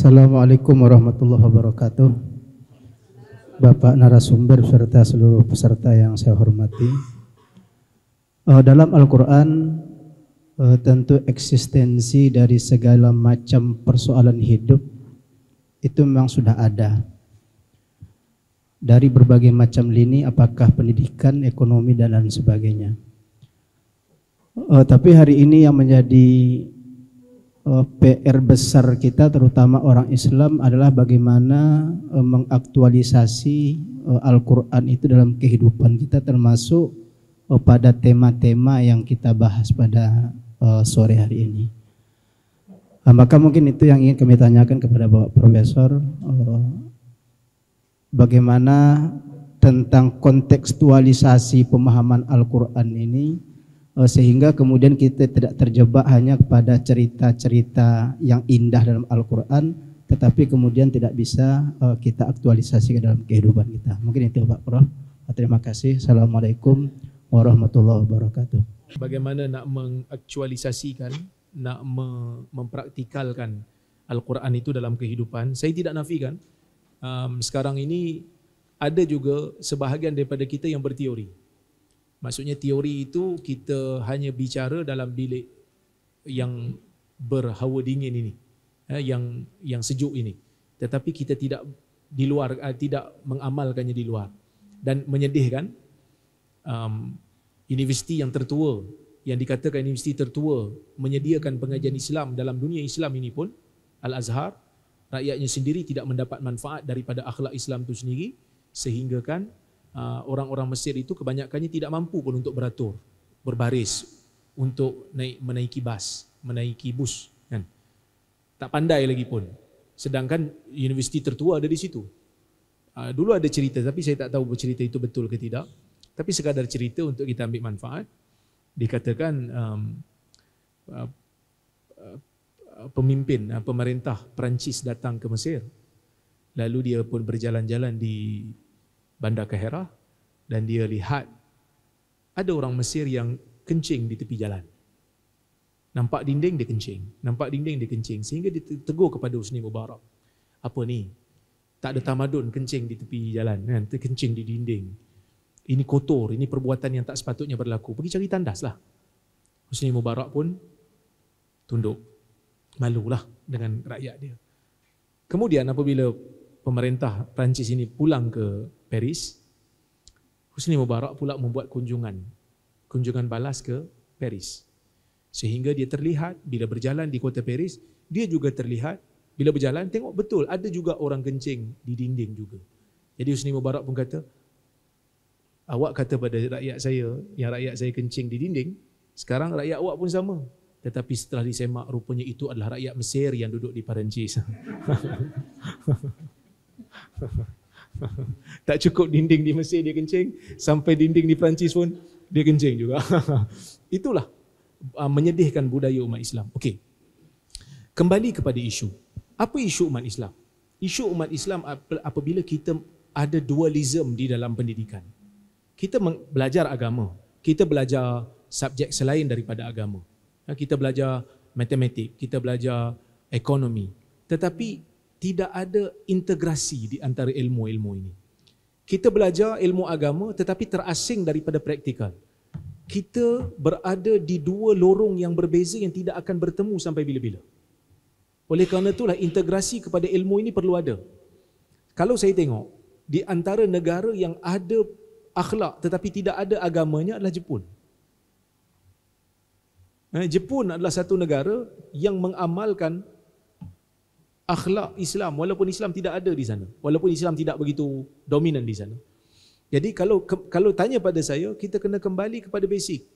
Assalamualaikum warahmatullahi wabarakatuh. Bapak narasumber serta seluruh peserta yang saya hormati. Dalam Al-Quran tentu eksistensi dari segala macam persoalan hidup itu memang sudah ada. Dari berbagai macam lini, apakah pendidikan, ekonomi, dan lain sebagainya. Tapi hari ini yang menjadi PR besar kita, terutama orang Islam, adalah bagaimana mengaktualisasi Al-Quran itu dalam kehidupan kita, termasuk pada tema-tema yang kita bahas pada sore hari ini. Maka mungkin itu yang ingin kami tanyakan kepada Bapak Profesor, bagaimana tentang kontekstualisasi pemahaman Al-Quran ini, sehingga kemudian kita tidak terjebak hanya kepada cerita-cerita yang indah dalam Al-Quran, tetapi kemudian tidak bisa kita aktualisasi ke dalam kehidupan kita. Mungkin itu Pak Prof. Terima kasih. Assalamualaikum warahmatullahi wabarakatuh. Bagaimana nak mengaktualisasikan, nak mempraktikalkan Al-Quran itu dalam kehidupan. Saya tidak nafikan, sekarang ini ada juga sebahagian daripada kita yang berteori. Maksudnya teori itu kita hanya bicara dalam bilik yang berhawa dingin ini, yang sejuk ini. Tetapi kita tidak di luar, tidak mengamalkannya di luar. Dan menyedihkan, universiti yang tertua, yang dikatakan universiti tertua, menyediakan pengajian Islam dalam dunia Islam ini pun, Al-Azhar, rakyatnya sendiri tidak mendapat manfaat daripada akhlak Islam itu sendiri, sehingga kan orang-orang Mesir itu kebanyakannya tidak mampu pun untuk beratur, berbaris, untuk menaiki bus, kan? Tak pandai lagi pun. Sedangkan universiti tertua ada di situ. Dulu ada cerita, tapi saya tak tahu cerita itu betul ke tidak. Tapi sekadar cerita untuk kita ambil manfaat. Dikatakan pemimpin pemerintah Perancis datang ke Mesir. Lalu dia pun berjalan-jalan di Bandar Kahirah dan dia lihat ada orang Mesir yang kencing di tepi jalan. Nampak dinding dia kencing, nampak dinding dia kencing, sehingga dia tegur kepada Husni Mubarak. Apa ni? Tak ada tamadun kencing di tepi jalan, kan? Kencing di dinding. Ini kotor, ini perbuatan yang tak sepatutnya berlaku. Pergi cari tandas lah. Husni Mubarak pun tunduk, malulah dengan rakyat dia. Kemudian apabila pemerintah Perancis ini pulang ke Paris, Husni Mubarak pula membuat kunjungan balas ke Paris. Sehingga dia terlihat bila berjalan di kota Paris, dia juga terlihat bila berjalan, tengok betul ada juga orang kencing di dinding juga. Jadi Husni Mubarak pun kata, awak kata pada rakyat saya, yang rakyat saya kencing di dinding, sekarang rakyat awak pun sama. Tetapi setelah disemak, rupanya itu adalah rakyat Mesir yang duduk di Perancis. Tak cukup dinding di Mesir dia kencing, sampai dinding di Perancis pun dia kencing juga. Itulah menyedihkan budaya umat Islam. Okey. Kembali kepada isu. Apa isu umat Islam? Isu umat Islam apabila kita ada dualism di dalam pendidikan. Kita belajar agama, kita belajar subjek selain daripada agama. Kita belajar matematik, kita belajar ekonomi. Tetapi tidak ada integrasi di antara ilmu-ilmu ini. Kita belajar ilmu agama tetapi terasing daripada praktikal. Kita berada di dua lorong yang berbeza yang tidak akan bertemu sampai bila-bila. Oleh kerana itulah integrasi kepada ilmu ini perlu ada. Kalau saya tengok, di antara negara yang ada akhlak tetapi tidak ada agamanya adalah Jepun. Jepun adalah satu negara yang mengamalkan akhlak Islam, walaupun Islam tidak ada di sana, walaupun Islam tidak begitu dominan di sana. Jadi kalau tanya pada saya, kita kena kembali kepada basic.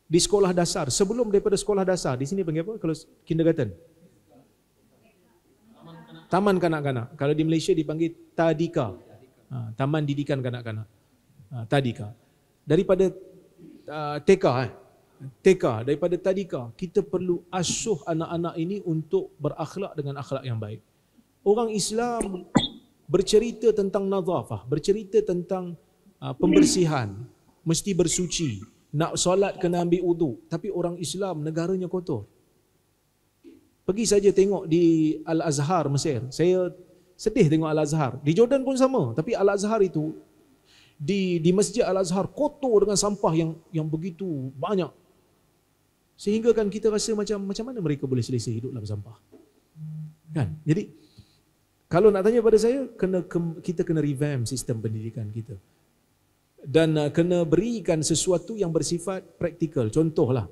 Di sekolah dasar, sebelum daripada sekolah dasar, di sini panggil apa kalau kindergarten? Taman kanak-kanak. Kalau di Malaysia dipanggil tadika. Taman didikan kanak-kanak. Tadika. Daripada TK, daripada tadika, kita perlu asuh anak-anak ini untuk berakhlak dengan akhlak yang baik. Orang Islam bercerita tentang nazafah, bercerita tentang pembersihan, mesti bersuci, nak solat kena ambil wudu, tapi orang Islam negaranya kotor. Pergi saja tengok di Al-Azhar Mesir. Saya sedih tengok Al-Azhar. Di Jordan pun sama, tapi Al-Azhar itu di Masjid Al-Azhar kotor dengan sampah yang begitu banyak. Sehingga kan kita rasa macam mana mereka boleh selesa hidup dalam sampah. Kan? Jadi kalau nak tanya pada saya, kita kena revamp sistem pendidikan kita. Dan kena berikan sesuatu yang bersifat praktikal. Contohlah,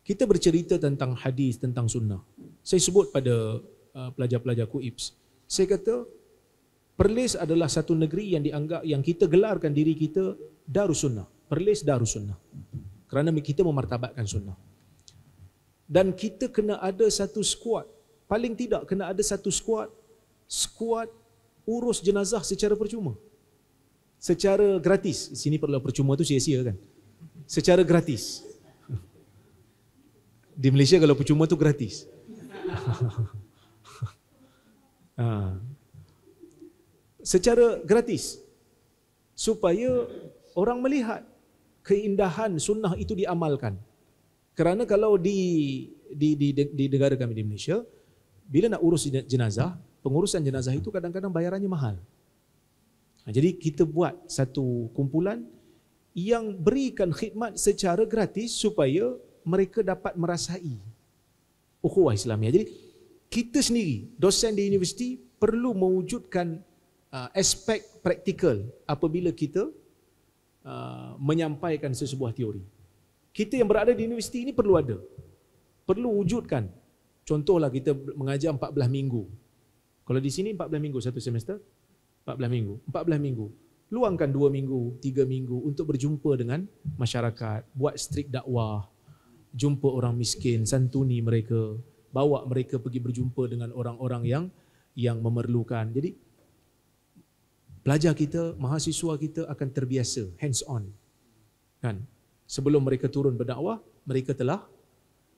kita bercerita tentang hadis, tentang sunnah. Saya sebut pada pelajar-pelajar KUIPS. Saya kata, Perlis adalah satu negeri yang dianggap, yang kita gelarkan diri kita Darus Sunnah. Perlis Darus Sunnah. Kerana kita memartabatkan sunnah. Dan kita kena ada satu skuad. Paling tidak kena ada satu skuad urus jenazah secara percuma. Secara gratis. Sini perlu percuma tu sia-sia kan. Secara gratis. Di Malaysia kalau percuma tu gratis. Secara gratis. Supaya orang melihat keindahan sunnah itu diamalkan. Kerana kalau di negara kami di Malaysia, bila nak urus jenazah, pengurusan jenazah itu kadang-kadang bayarannya mahal. Jadi kita buat satu kumpulan yang berikan khidmat secara gratis supaya mereka dapat merasai ukhuwah Islamiah. Jadi kita sendiri, dosen di universiti, perlu mewujudkan aspek praktikal apabila kita menyampaikan sesebuah teori. Kita yang berada di universiti ini perlu ada. Perlu wujudkan. Contohlah kita mengajar 14 minggu. Kalau di sini 14 minggu satu semester, 14 minggu. 14 minggu. Luangkan 2 minggu, 3 minggu untuk berjumpa dengan masyarakat, buat strik dakwah, jumpa orang miskin, santuni mereka, bawa mereka pergi berjumpa dengan orang-orang yang memerlukan. Jadi pelajar kita, mahasiswa kita akan terbiasa hands on. Kan? Sebelum mereka turun berdakwah, mereka telah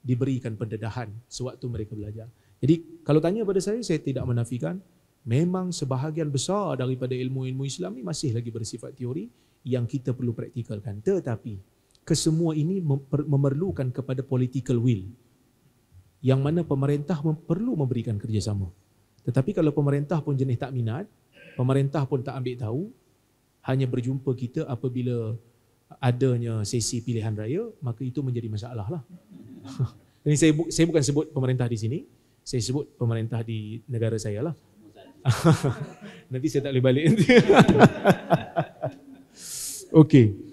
diberikan pendedahan sewaktu mereka belajar. Jadi kalau tanya pada saya tidak menafikan, memang sebahagian besar daripada ilmu-ilmu Islam ni masih lagi bersifat teori yang kita perlu praktikalkan. Tetapi kesemua ini memerlukan kepada political will, yang mana pemerintah perlu memberikan kerjasama. Tetapi kalau pemerintah pun jenis tak minat, pemerintah pun tak ambil tahu, hanya berjumpa kita apabila adanya sesi pilihan raya, maka itu menjadi masalah lah. Ini saya bukan sebut pemerintah di sini, saya sebut pemerintah di negara saya lah. Nanti saya tak boleh balik. Okey.